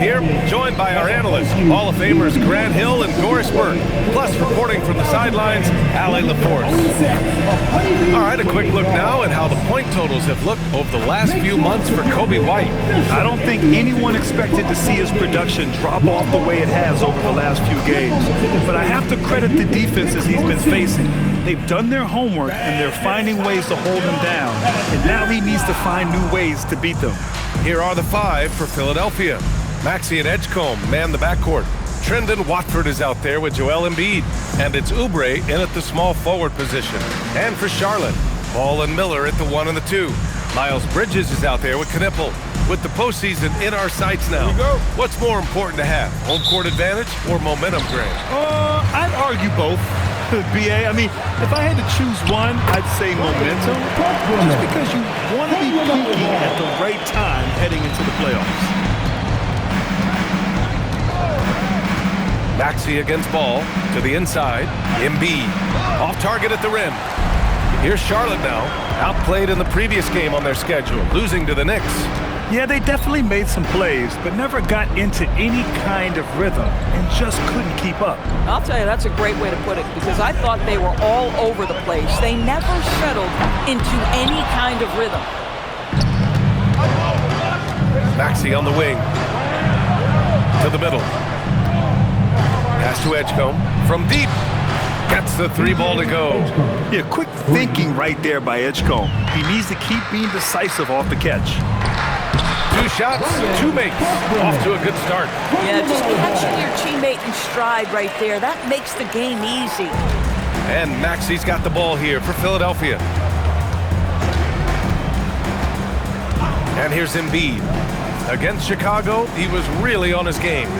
Here, joined by our analysts, Hall of Famers Grant Hill and Doris Burke, plus reporting from the sidelines, Ali LaForce. All right, a quick look now at how the point totals have looked over the last few months for Kobe White. I don't think anyone expected to see his production drop off the way it has over the last few games. But I have to credit the defenses he's been facing. They've done their homework, and they're finding ways to hold him down. And now he needs to find new ways to beat them. Here are the five for Philadelphia. Maxey and Edgecombe man the backcourt. Trendon Watford is out there with Joel Embiid. And it's Oubre in at the small forward position. And for Charlotte, Ball and Miller at the 1 and the 2. Miles Bridges is out there with Knipple. With the postseason in our sights now, what's more important to have, home court advantage or momentum, Grant? I'd argue both, BA. I mean, if I had to choose one, I'd say momentum. Just because you want to be peaking at the right time heading into the playoffs. Maxey against Ball, to the inside, Myynbaa, off target at the rim. Here's Charlotte now, outplayed in the previous game on their schedule, losing to the Knicks. Yeah, they definitely made some plays, but never got into any kind of rhythm and just couldn't keep up. I'll tell you, that's a great way to put it, because I thought they were all over the place. They never settled into any kind of rhythm. Maxey on the wing, to the middle. Pass to Edgecombe, from deep, gets the 3 ball to go. Yeah, quick thinking right there by Edgecombe. He needs to keep being decisive off the catch. 2 shots, 2 makes, off to a good start. Yeah, just catching your teammate in stride right there, that makes the game easy. And Maxey's got the ball here for Philadelphia. And here's Embiid. Against Chicago, he was really on his game.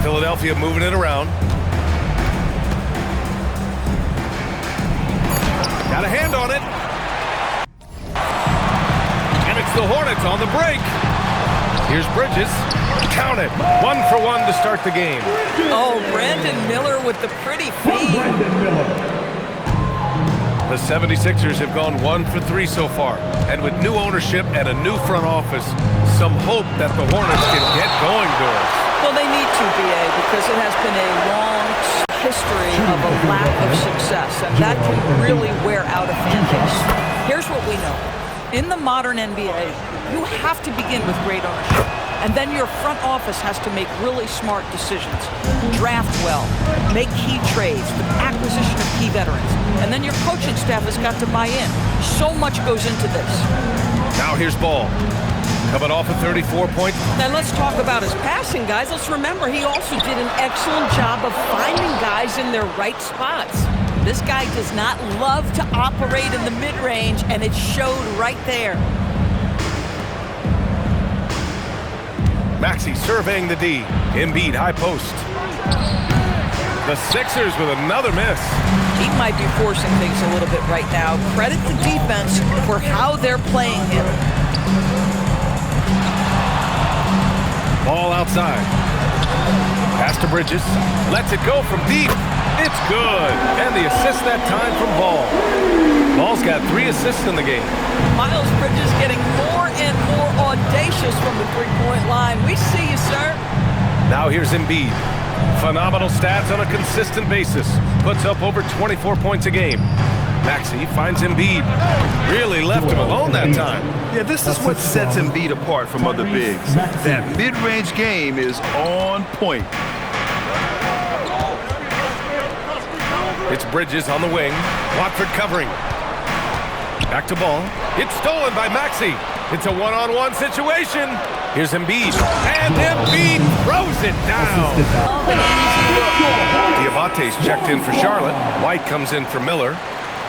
Philadelphia moving it around. Got a hand on it. And it's the Hornets on the break. Here's Bridges. Count it. 1 for 1 to start the game. Oh, Brandon Miller with the pretty feed. The 76ers have gone 1 for 3 so far. And with new ownership and a new front office, some hope that the Hornets can get going, Doris. Well, they need to, BA, because it has been a long history of a lack of success, and that can really wear out a fan base. Here's what we know. In the modern NBA, you have to begin with great ownership, and then your front office has to make really smart decisions. Draft well, make key trades, the acquisition of key veterans, and then your coaching staff has got to buy in. So much goes into this. Now here's Ball. Coming off a 34-point. Now let's talk about his passing, guys. Let's remember he also did an excellent job of finding guys in their right spots. This guy does not love to operate in the mid-range, and it showed right there. Maxey surveying the D. Embiid high post. The Sixers with another miss. He might be forcing things a little bit right now. Credit the defense for how they're playing him. Ball outside. Pass to Bridges. Lets it go from deep. It's good. And the assist that time from Ball. Ball's got 3 assists in the game. Miles Bridges getting more and more audacious from the three-point line. We see you, sir. Now here's Embiid. Phenomenal stats on a consistent basis. Puts up over 24 points a game. Maxey finds Embiid. Really left him alone that time. Yeah, this is what sets Embiid apart from other bigs. That mid-range game is on point. It's Bridges on the wing. Watford covering. Back to Ball. It's stolen by Maxey. It's a one-on-one situation. Here's Embiid. And Embiid throws it down. Diabate's checked in for Charlotte. White comes in for Miller.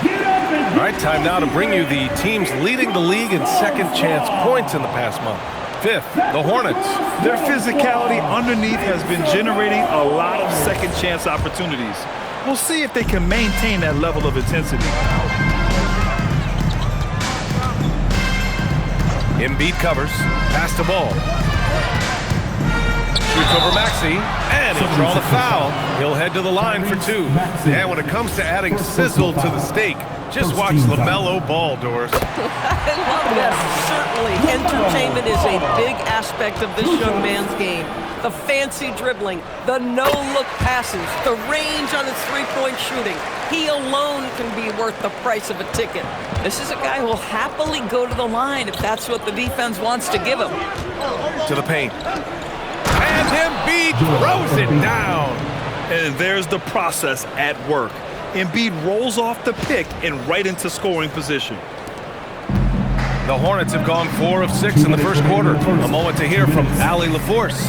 All right, time now to bring you the teams leading the league in second chance points in the past month. 5th, the Hornets. Their physicality underneath has been generating a lot of second chance opportunities. We'll see if they can maintain that level of intensity. Embiid covers. Pass to Ball. Shoots over Maxey, and he'll draw the foul. He'll head to the line for 2. And when it comes to adding sizzle to the steak, Just watch LaMelo Ball, Doris. I love this. Certainly, entertainment is a big aspect of this young man's game. The fancy dribbling, the no-look passes, the range on his three-point shooting. He alone can be worth the price of a ticket. This is a guy who will happily go to the line if that's what the defense wants to give him. To the paint. And Embiid throws it down. And there's the process at work. Embiid rolls off the pick and right into scoring position. The Hornets have gone 4 of 6 in the first quarter. A moment to hear from Allie LaForce.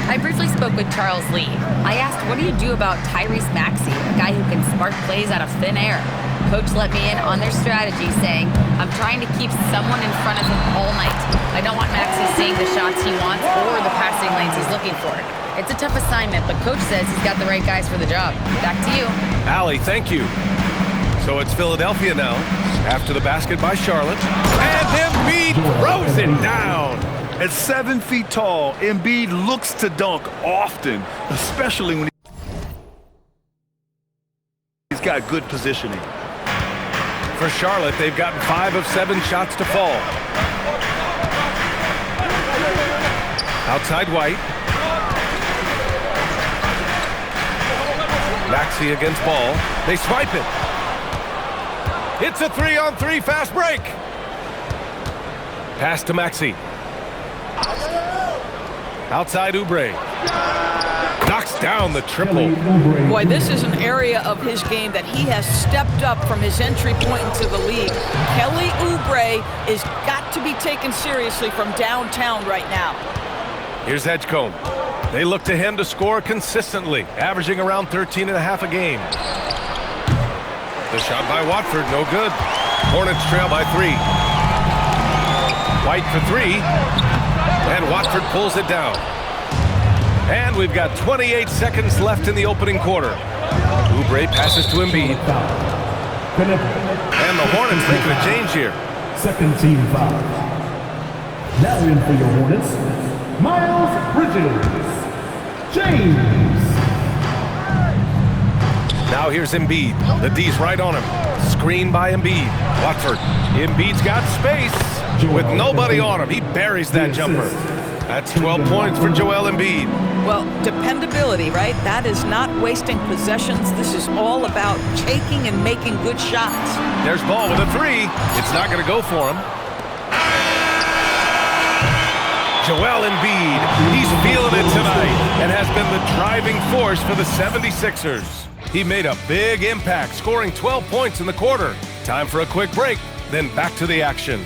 I briefly spoke with Charles Lee. I asked, what do you do about Tyrese Maxey, a guy who can spark plays out of thin air? Coach let me in on their strategy, saying, I'm trying to keep someone in front of him all night. I don't want Maxey seeing the shots he wants or the passing lanes he's looking for. It's a tough assignment, but Coach says he's got the right guys for the job. Back to you. Allie, thank you. So it's Philadelphia now, after the basket by Charlotte. And Embiid throws it down. At 7 feet tall, Embiid looks to dunk often, especially when he's got good positioning. For Charlotte, they've gotten 5 of 7 shots to fall. Outside White. Maxey against Ball. They swipe it. It's a 3-on-3 fast break. Pass to Maxey. Outside Oubre. Knocks down the triple. Boy, this is an area of his game that he has stepped up from his entry point into the league. Kelly Oubre is got to be taken seriously from downtown right now. Here's Edgecombe. They look to him to score consistently, averaging around 13.5 a game. The shot by Watford, no good. Hornets trail by 3. White for 3. And Watford pulls it down. And we've got 28 seconds left in the opening quarter. Oubre passes to Embiid. And the Hornets making a change here. Second team foul. Now in for your Hornets, Miles Bridges. James. Now here's Embiid. The D's right on him. Screen by Embiid. Watford. Embiid's got space with nobody on him. He buries that jumper. That's 12 points for Joel Embiid. Well, dependability, right? That is not wasting possessions. This is all about taking and making good shots. There's Ball with a 3. It's not going to go for him. Joel Embiid, he's feeling it tonight and has been the driving force for the 76ers. He made a big impact, scoring 12 points in the quarter. Time for a quick break, then back to the action.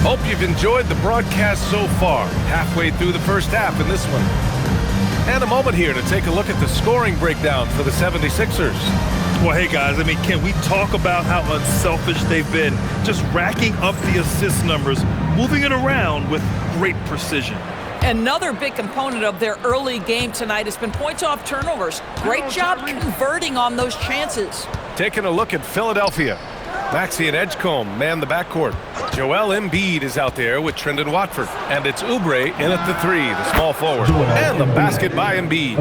Hope you've enjoyed the broadcast so far, halfway through the first half in this one. And a moment here to take a look at the scoring breakdown for the 76ers. Well, hey, guys, I mean, can we talk about how unselfish they've been? Just racking up the assist numbers, moving it around with great precision. Another big component of their early game tonight has been points off turnovers. Great job converting on those chances. Taking a look at Philadelphia. Maxey and Edgecombe man the backcourt. Joel Embiid is out there with Trendon Watford. And it's Oubre in at the 3, the small forward. And the basket by Embiid.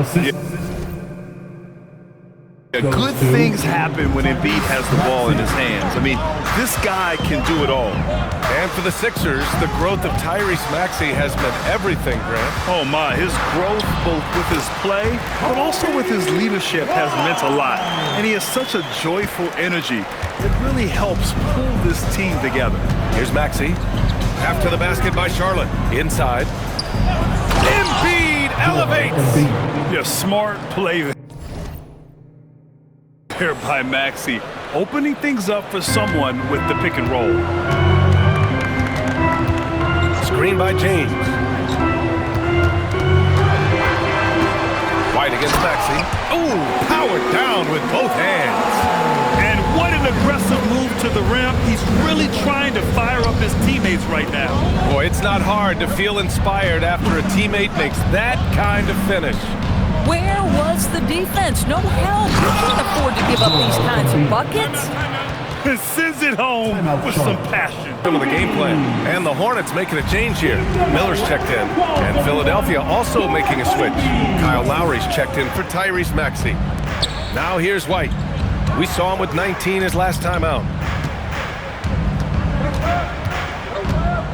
Good things happen when Embiid has the ball in his hands. I mean, this guy can do it all. And for the Sixers, the growth of Tyrese Maxey has meant everything, Grant. Oh my, his growth both with his play, but also with his leadership has meant a lot. And he has such a joyful energy. It really helps pull this team together. Here's Maxey. After the basket by Charlotte. Inside. Embiid elevates. Yeah, smart play there by Maxey, opening things up for someone with the pick and roll. Screen by James. White against Maxey. Ooh, powered down with both hands. And what an aggressive move to the rim. He's really trying to fire up his teammates right now. Boy, it's not hard to feel inspired after a teammate makes that kind of finish. Where was the defense? No help. You can't afford to give up these kinds of buckets. And sends it home with some passion. Some of the game plan. And the Hornets making a change here. Miller's checked in. And Philadelphia also making a switch. Kyle Lowry's checked in for Tyrese Maxey. Now here's White. We saw him with 19 his last time out.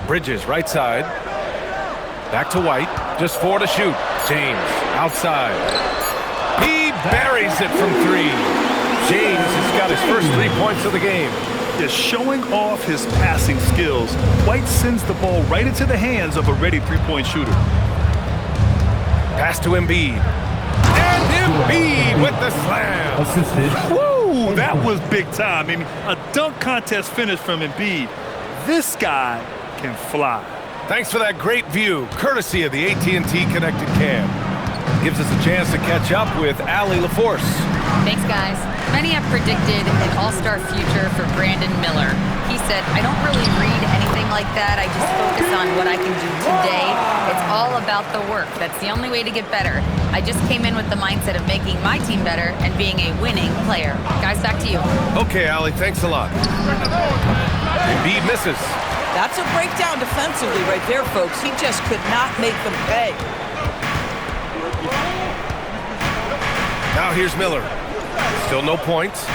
Bridges, right side. Back to White. Just 4 to shoot. James, outside. He buries it from 3. James has got his first 3 points of the game. Just showing off his passing skills. White sends the ball right into the hands of a ready three-point shooter. Pass to Embiid. And Embiid with the slam. Assisted. Woo! That was big time. I mean, a dunk contest finish from Embiid. This guy can fly. Thanks for that great view, courtesy of the AT&T Connected Cam. Gives us a chance to catch up with Allie LaForce. Thanks, guys. Many have predicted an all-star future for Brandon Miller. He said, I don't really read anything like that. I just focus on what I can do today. It's all about the work. That's the only way to get better. I just came in with the mindset of making my team better and being a winning player. Guys, back to you. Okay, Allie, thanks a lot. Embiid misses. That's a breakdown defensively right there, folks. He just could not make them pay. Now here's Miller. Still no points.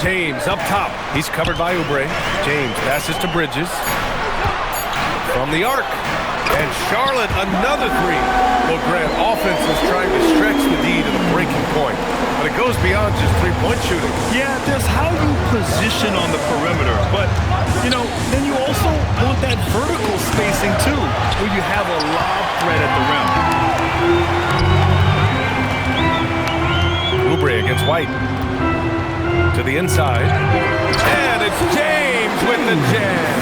James up top. He's covered by Oubre. James passes to Bridges. From the arc. And Charlotte, another 3. Well, Grant, offense is trying to stretch the D to the breaking point. But it goes beyond just three-point shooting. Yeah, there's how you position on the perimeter. But, you know, then you also want that vertical spacing, too, where you have a lob threat at the rim. Oubre against White. To the inside. And it's James with the jam.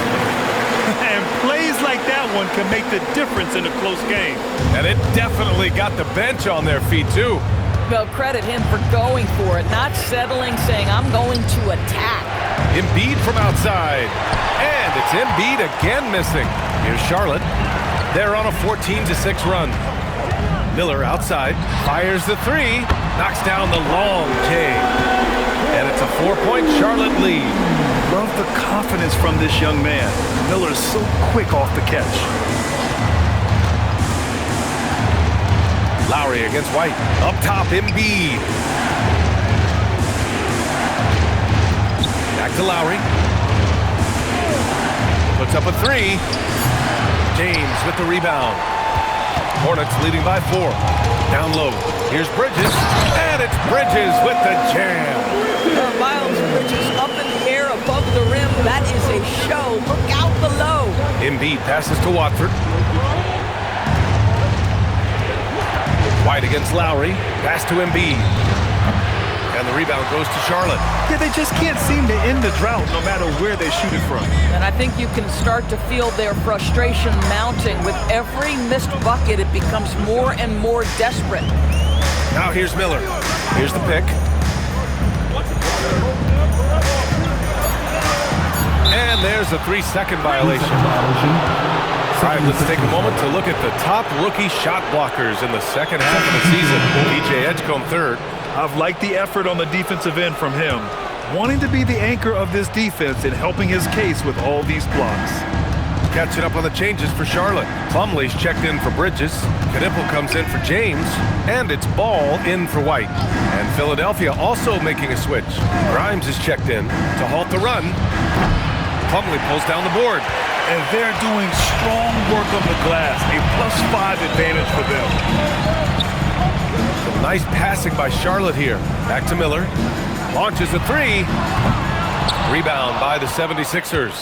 And plays like that one can make the difference in a close game. And it definitely got the bench on their feet, too. Well, credit him for going for it, not settling, saying, I'm going to attack. Embiid from outside. And it's Embiid again missing. Here's Charlotte. They're on a 14-6 run. Miller outside. Fires the 3. Knocks down the long J. And it's a 4-point Charlotte lead. Love the confidence from this young man. Miller's so quick off the catch. Lowry against White. Up top, Embiid. Back to Lowry. Puts up a 3. James with the rebound. Hornets leading by 4. Down low. Here's Bridges. And it's Bridges with the jam. Miles Bridges up in the air above the rim. That is a show. Look out below. Embiid passes to Watford. White against Lowry. Pass to Embiid. And the rebound goes to Charlotte. Yeah, they just can't seem to end the drought no matter where they shoot it from. And I think you can start to feel their frustration mounting. With every missed bucket, it becomes more and more desperate. Now here's Miller. Here's the pick. And there's a 3-second violation. All right, let's take a moment to look at the top rookie shot blockers in the second half of the season. DJ Edgecombe third. I've liked the effort on the defensive end from him, wanting to be the anchor of this defense and helping his case with all these blocks. Catching up on the changes for Charlotte. Plumlee's checked in for Bridges. Knipple comes in for James. And it's Ball in for White. And Philadelphia also making a switch. Grimes is checked in to halt the run. Plumlee pulls down the board. And they're doing strong work on the glass. A +5 advantage for them. Some nice passing by Charlotte here. Back to Miller. Launches a 3. Rebound by the 76ers.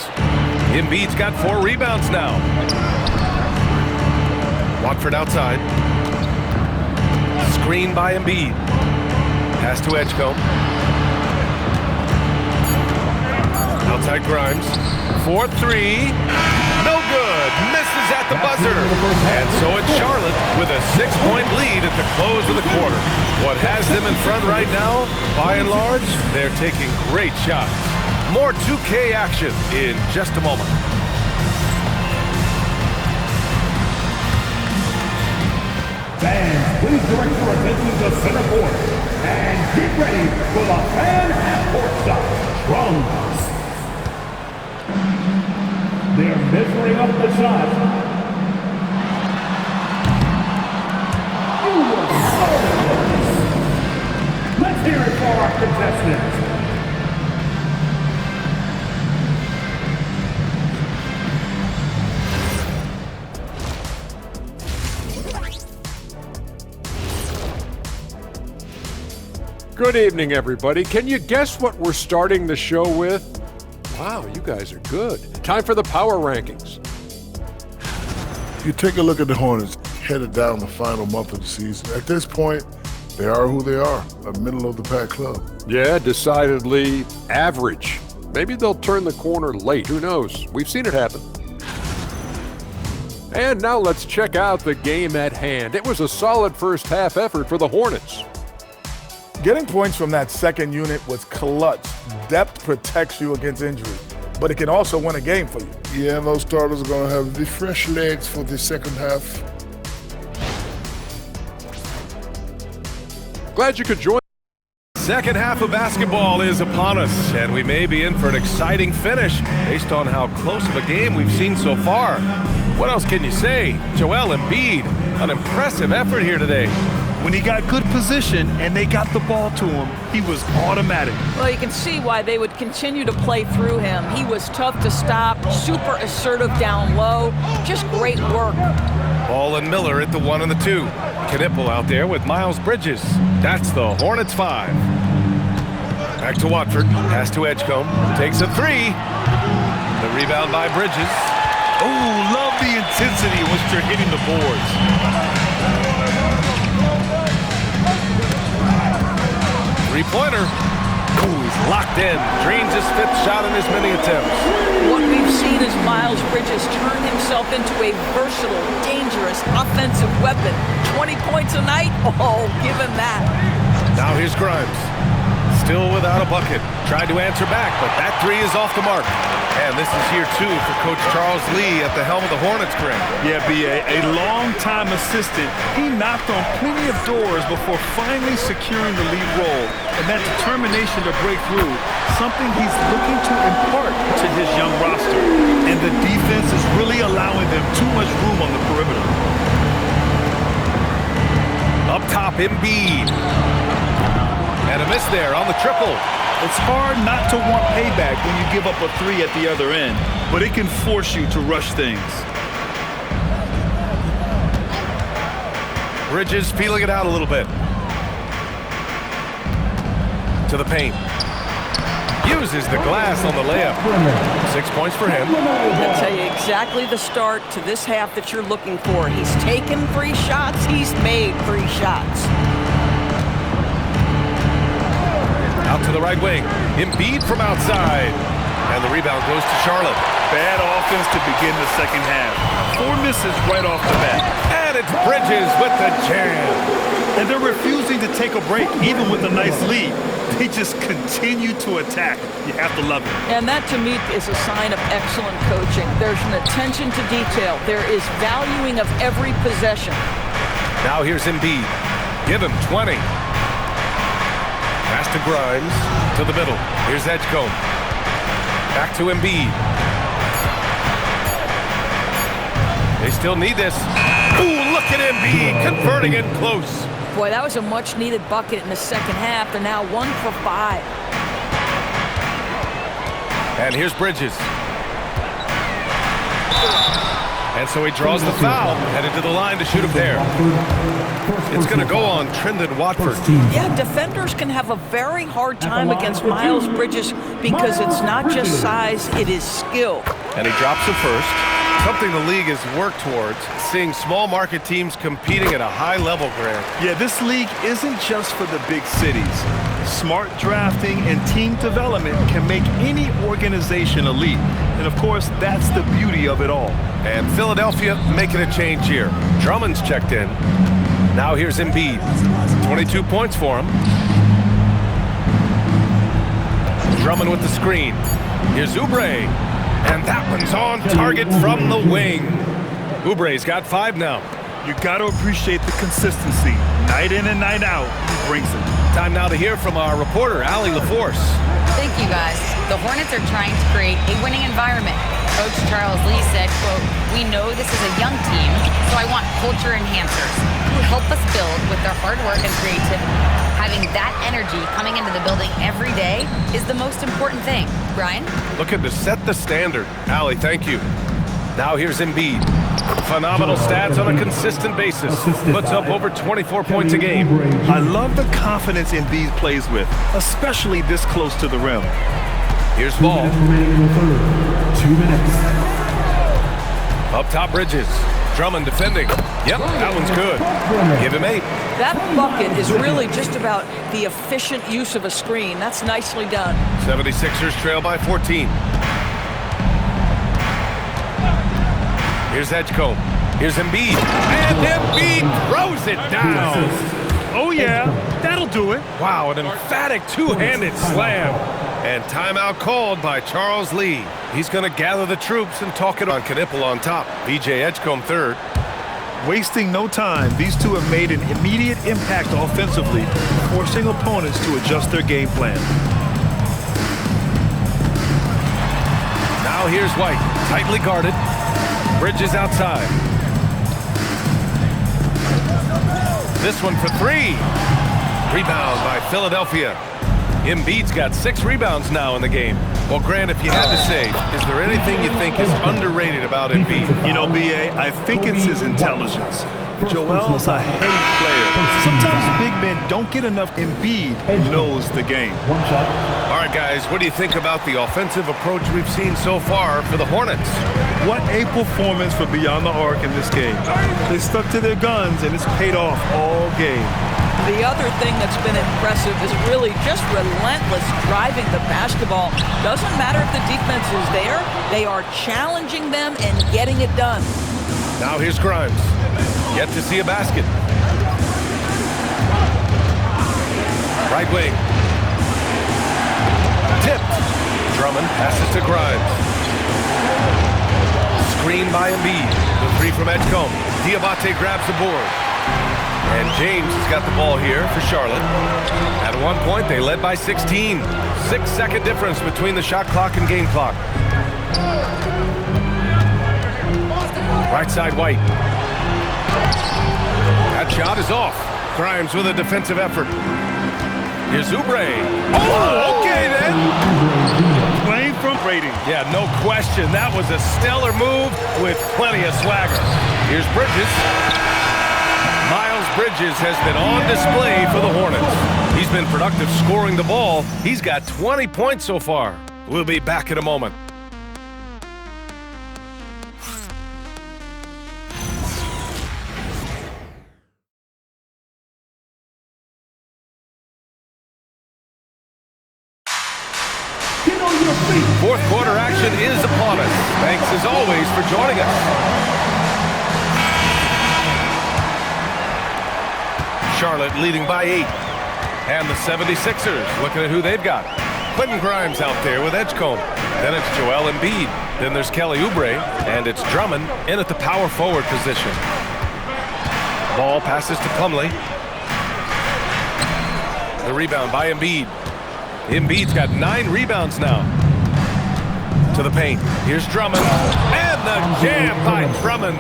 Embiid's got 4 rebounds now. Watford outside. Screen by Embiid. Pass to Edgecombe. Outside Grimes. 4-3. No good. Misses at the buzzer. And so it's Charlotte with a 6-point lead at the close of the quarter. What has them in front right now, by and large, they're taking great shots. More 2K action in just a moment. Fans, please direct your attention to center court and get ready for the fan at courtside drums. They're measuring up the shot. You were so close. Let's hear it for our contestants. Good evening, everybody. Can you guess what we're starting the show with? Wow, you guys are good. Time for the power rankings. You take a look at the Hornets headed down the final month of the season. At this point, they are who they are, a middle-of-the-pack club. Yeah, decidedly average. Maybe they'll turn the corner late. Who knows? We've seen it happen. And now let's check out the game at hand. It was a solid first half effort for the Hornets. Getting points from that second unit was clutch. Depth protects you against injury, but it can also win a game for you. Yeah, those starters are going to have the fresh legs for the second half. Glad you could join. Second half of basketball is upon us, and we may be in for an exciting finish based on how close of a game we've seen so far. What else can you say? Joel Embiid, an impressive effort here today. When he got good position and they got the ball to him, he was automatic. Well, you can see why they would continue to play through him. He was tough to stop, super assertive down low, just great work. Ball and Miller at the 1 and the 2. Knipple out there with Miles Bridges. That's the Hornets 5. Back to Watford, pass to Edgecombe, takes a 3. The rebound by Bridges. Oh, love the intensity in which they're hitting the boards. Three-pointer. Ooh, he's locked in. Drains his 5th shot in as many attempts. What we've seen is Miles Bridges turn himself into a versatile, dangerous offensive weapon. 20 points a night? Oh, give him that. Now here's Grimes. Still without a bucket. Tried to answer back, but that 3 is off the mark. And this is year 2 for Coach Charles Lee at the helm of the Hornets, Grant. Yeah, B.A., a long-time assistant. He knocked on plenty of doors before finally securing the lead role. And that determination to break through, something he's looking to impart to his young roster. And the defense is really allowing them too much room on the perimeter. Up top, Embiid. And a miss there on the triple. It's hard not to want payback when you give up a 3 at the other end, but it can force you to rush things. Bridges feeling it out a little bit. To the paint. Uses the glass on the layup. 6 points for him. I'll tell you exactly the start to this half that you're looking for. He's taken 3 shots. He's made 3 shots. Out to the right wing. Embiid from outside. And the rebound goes to Charlotte. Bad offense to begin the second half. 4 misses right off the bat. And it's Bridges with the jam. And they're refusing to take a break, even with a nice lead. They just continue to attack. You have to love it. And that, to me, is a sign of excellent coaching. There's an attention to detail. There is valuing of every possession. Now here's Embiid. Give him 20. Pass to Grimes. To the middle. Here's Edgecombe. Back to Embiid. They still need this. Ooh, look at Embiid converting it close. Boy, that was a much-needed bucket in the second half. They're now 1 for 5. And here's Bridges. And so he draws the foul, headed to the line to shoot a pair. It's going to go on Trendon Watford. Yeah, defenders can have a very hard time against Miles Bridges because it's not just size, it is skill. And he drops it first. Something the league has worked towards, seeing small market teams competing at a high level, Grant. Yeah, this league isn't just for the big cities. Smart drafting and team development can make any organization elite. And of course, that's the beauty of it all. And Philadelphia making a change here. Drummond's checked in. Now here's Embiid. 22 points for him. Drummond with the screen. Here's Oubre. And that one's on target from the wing. Oubre's got 5 now. You got to appreciate the consistency. Night in and night out, he brings it. Time now to hear from our reporter, Allie LaForce. Thank you, guys. The Hornets are trying to create a winning environment. Coach Charles Lee said, quote, "We know this is a young team, so I want culture enhancers who help us build with their hard work and creativity. Having that energy coming into the building every day is the most important thing." Brian? Looking to set the standard. Allie, thank you. Now here's Embiid. Phenomenal stats on a consistent basis. Puts up over 24 points a game. I love the confidence Embiid plays with, especially this close to the rim. Here's Ball. 2 minutes. Up top, Bridges. Drummond defending. Yep, that one's good. Give him 8. That bucket is really just about the efficient use of a screen. That's nicely done. 76ers trail by 14. Here's Edgecombe. Here's Embiid. And Embiid throws it down. Oh, yeah, that'll do it. Wow, an emphatic two-handed slam. And timeout called by Charles Lee. He's going to gather the troops and talk it on Knipple on top. VJ Edgecombe third. Wasting no time, these two have made an immediate impact offensively, forcing opponents to adjust their game plan. Now here's White, tightly guarded. Bridges outside. This one for 3. Rebound by Philadelphia. Embiid's got 6 rebounds now in the game. Well, Grant, if you had to say, is there anything you think is underrated about Embiid? You know, B.A., I think it's his intelligence. Joel's a heady player. Sometimes big men don't get enough. Embiid knows the game. All right, guys, what do you think about the offensive approach we've seen so far for the Hornets? What a performance for Beyond the Arc in this game. They stuck to their guns, and it's paid off all game. The other thing that's been impressive is really just relentless driving the basketball. Doesn't matter if the defense is there, they are challenging them and getting it done. Now here's Grimes. Yet to see a basket. Right wing. Tipped. Drummond passes to Grimes. Screen by Embiid. The 3 from Edgecombe. Diabate grabs the board. And James has got the ball here for Charlotte. At one point, they led by 16. 6-second difference between the shot clock and game clock. Right side, White. That shot is off. Grimes with a defensive effort. Here's Oubre. Oh, okay then. Playing from rating. Yeah, no question. That was a stellar move with plenty of swagger. Here's Bridges. Miles Bridges has been on display for the Hornets. He's been productive scoring the ball. He's got 20 points so far. We'll be back in a moment. Fourth quarter action is upon us. Thanks as always for joining us. Charlotte leading by 8. And the 76ers looking at who they've got. Quentin Grimes out there with Edgecombe. Then it's Joel Embiid. Then there's Kelly Oubre. And it's Drummond in at the power forward position. Ball passes to Plumlee. The rebound by Embiid. Embiid's got 9 rebounds now. To the paint. Here's Drummond. And the jam by Drummond.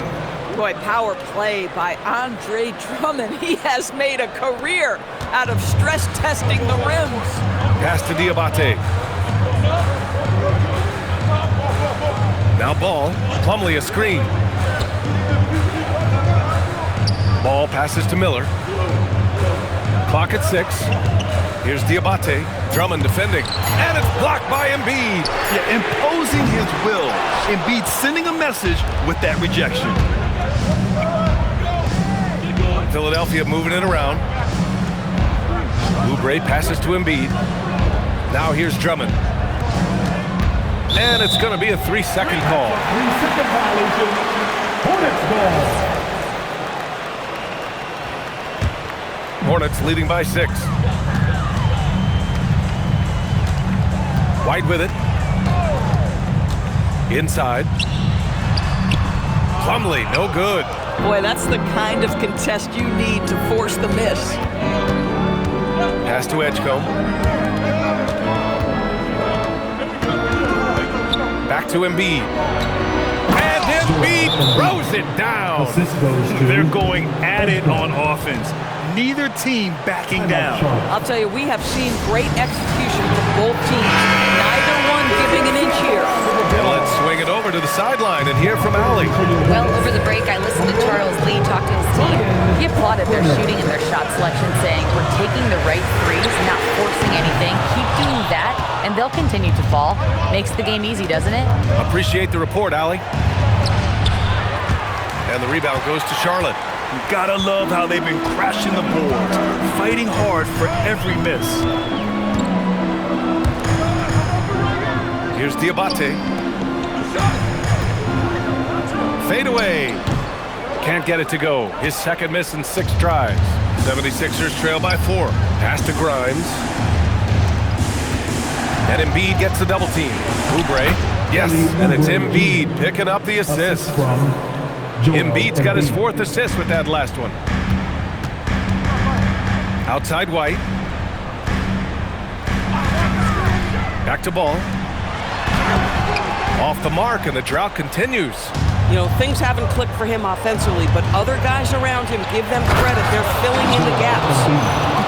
Boy, power play by Andre Drummond. He has made a career out of stress testing the rims. Pass to Diabate. Now Ball. Plumlee a screen. Ball passes to Miller. Clock at 6. Here's Diabate. Drummond defending. And it's blocked by Embiid. Yeah, imposing his will. Embiid sending a message with that rejection. Philadelphia moving it around. Oubre passes to Embiid. Now here's Drummond. And it's going to be a 3-second call. 3-second violation. Hornets ball. Hornets leading by 6. White with it. Inside. Plumlee, no good. Boy, that's the kind of contest you need to force the miss. Pass to Edgecombe. Back to Embiid. And Embiid throws it down. They're going at it on offense. Neither team backing down. I'll tell you, we have seen great execution from both teams. Neither one giving an inch here. And let's swing it over to the sideline and hear from Allie. Well, over the break, I listened to Charles Lee talk to his team. He applauded their shooting and their shot selection, saying, we're taking the right threes, not forcing anything. Keep doing that, and they'll continue to fall. Makes the game easy, doesn't it? Appreciate the report, Allie. And the rebound goes to Charlotte. You gotta love how they've been crashing the boards, fighting hard for every miss. Here's Diabate. Fade away. Can't get it to go. His second miss in 6 tries. 76ers trail by 4. Pass to Grimes. And Embiid gets the double team. Oubre. Yes, and it's Embiid picking up the assist. Embiid's got his 4th assist with that last one. Outside White. Back to Ball. Off the mark, and the drought continues. You know, things haven't clicked for him offensively, but other guys around him, give them credit. They're filling in the gaps.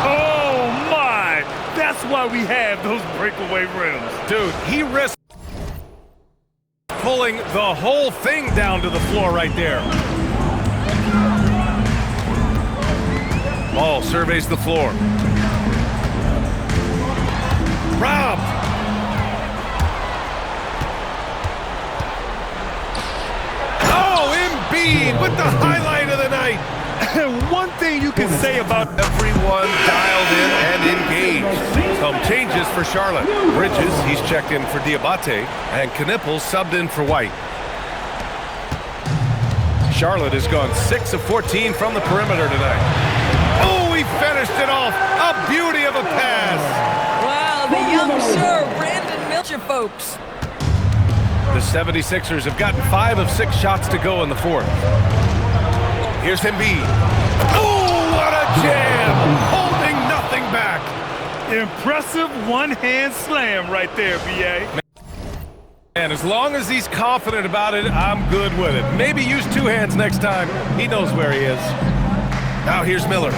Oh, my! That's why we have those breakaway rims. Dude, he risked pulling the whole thing down to the floor right there. Ball surveys the floor. Rob! Oh, Embiid with the highlight of the night. One thing you can say about everyone dialed in and engaged. Some changes for Charlotte. Bridges, he's checked in for Diabate, and Knippel subbed in for White. Charlotte has gone 6 of 14 from the perimeter tonight. Oh, he finished it off. A beauty of a pass. Wow, the young sir, Brandon Miller, folks. The 76ers have gotten 5 of 6 shots to go in the 4th. Here's Embiid. Oh, what a jam! Holding nothing back. impressive one-hand slam right there, B.A. And as long as he's confident about it, I'm good with it. Maybe use 2 hands next time. He knows where he is. Now here's Miller.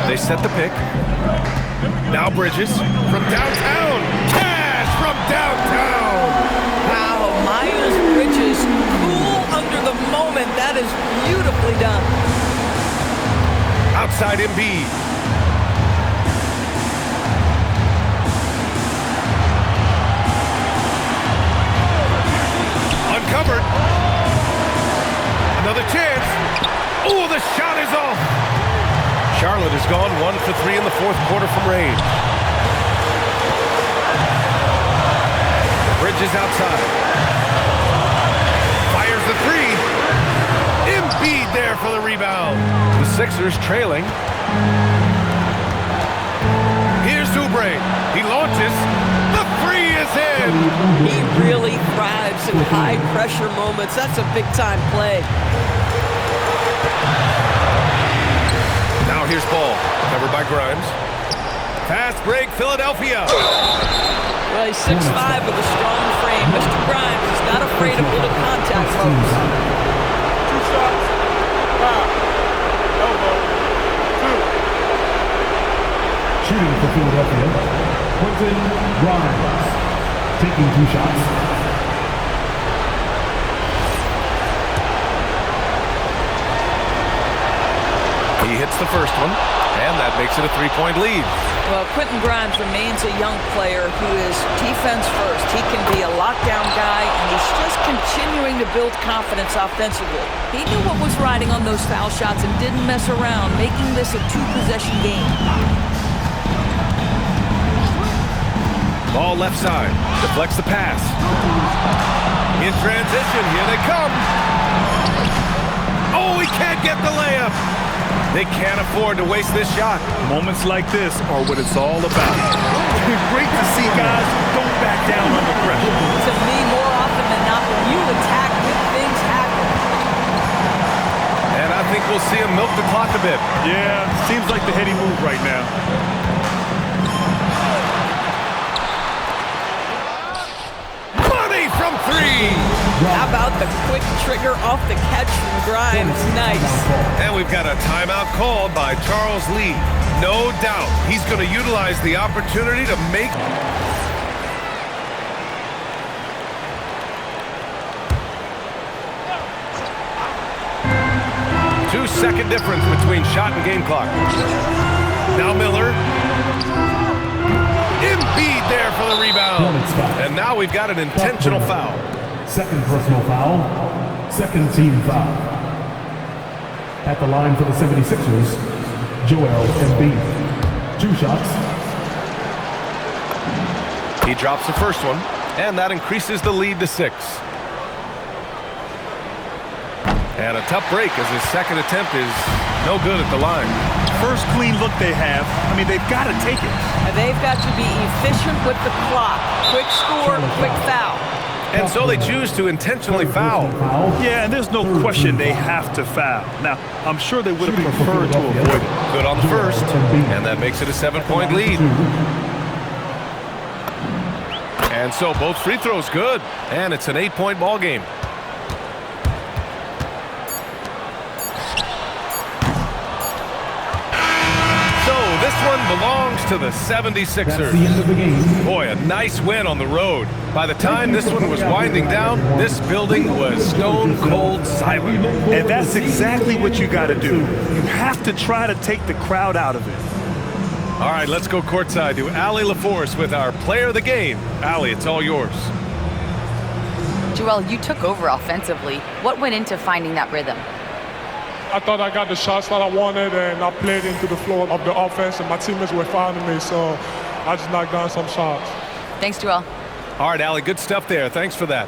They set the pick. Now Bridges from downtown. Cash from downtown. Wow, Miles Bridges, cool under the moment. That is beautifully done. Outside Embiid. Uncovered. Another chance. Oh, the shot is off. Charlotte has gone 1 for 3 in the 4th quarter from range. Bridges outside. Fires the 3. Embiid there for the rebound. The Sixers trailing. Here's Oubre. He launches. The 3 is in. He really thrives in high-pressure moments. That's a big-time play. Now here's Ball, covered by Grimes. Fast break, Philadelphia. Well, he's 6'5" with a strong frame. Mr. Grimes is not afraid of little contact, folks. 2 shots. Foul. Elbow. 2. Shooting for Philadelphia, Quentin Grimes. Taking 2 shots. He hits the first one, and that makes it a 3-point lead. Well, Quentin Grimes remains a young player who is defense first. He can be a lockdown guy, and he's just continuing to build confidence offensively. He knew what was riding on those foul shots and didn't mess around, making this a 2-possession game. Ball left side, deflects the pass. In transition, here they come. Oh, he can't get the layup. They can't afford to waste this shot. Moments like this are what it's all about. Great to see guys who don't back down under pressure. To me, more often than not, when you attack, good things happen. milk the clock a bit. Yeah, seems like the heady move right now. Money from three. How about the quick trigger off the catch from Grimes? Nice. And we've got a timeout called by Charles Lee. No doubt he's going to utilize the opportunity to make... 2-second difference between shot and game clock. Now Miller. Embiid there for the rebound. And now we've got an intentional foul. Second personal foul. Second team foul. At the line for the 76ers, Joel Embiid. 2 shots. He drops the first one, and that increases the lead to 6. And a tough break as his second attempt is no good at the line. First clean look they have. I mean, they've got to take it. And they've got to be efficient with the clock. Quick score, quick foul. And so they choose to intentionally foul. Yeah, and there's no question they have to foul. Now, I'm sure they would have preferred to avoid it. Good on the first, and that makes it a 7-point lead. And so both free throws good, and it's an 8-point ball game. This one belongs to the 76ers. That's the end of the game. Boy, a nice win on the road. By the time this one was winding down, this building was stone cold silent. And that's exactly what you got to do. You have to try to take the crowd out of it. All right, let's go courtside to Allie LaForce with our player of the game. Allie, it's all yours. Joel, you took over offensively. What went into finding that rhythm? I thought I got the shots that I wanted, and I played into the flow of the offense, and my teammates were fouling me, so I just knocked down some shots. Thanks, Joel. All right, Allie, good stuff there. Thanks for that.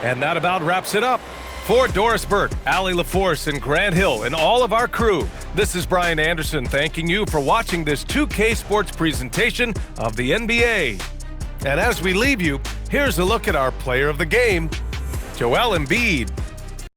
And that about wraps it up. For Doris Burke, Allie LaForce, and Grant Hill, and all of our crew, this is Brian Anderson thanking you for watching this 2K Sports presentation of the NBA. And as we leave you, here's a look at our player of the game, Joel Embiid.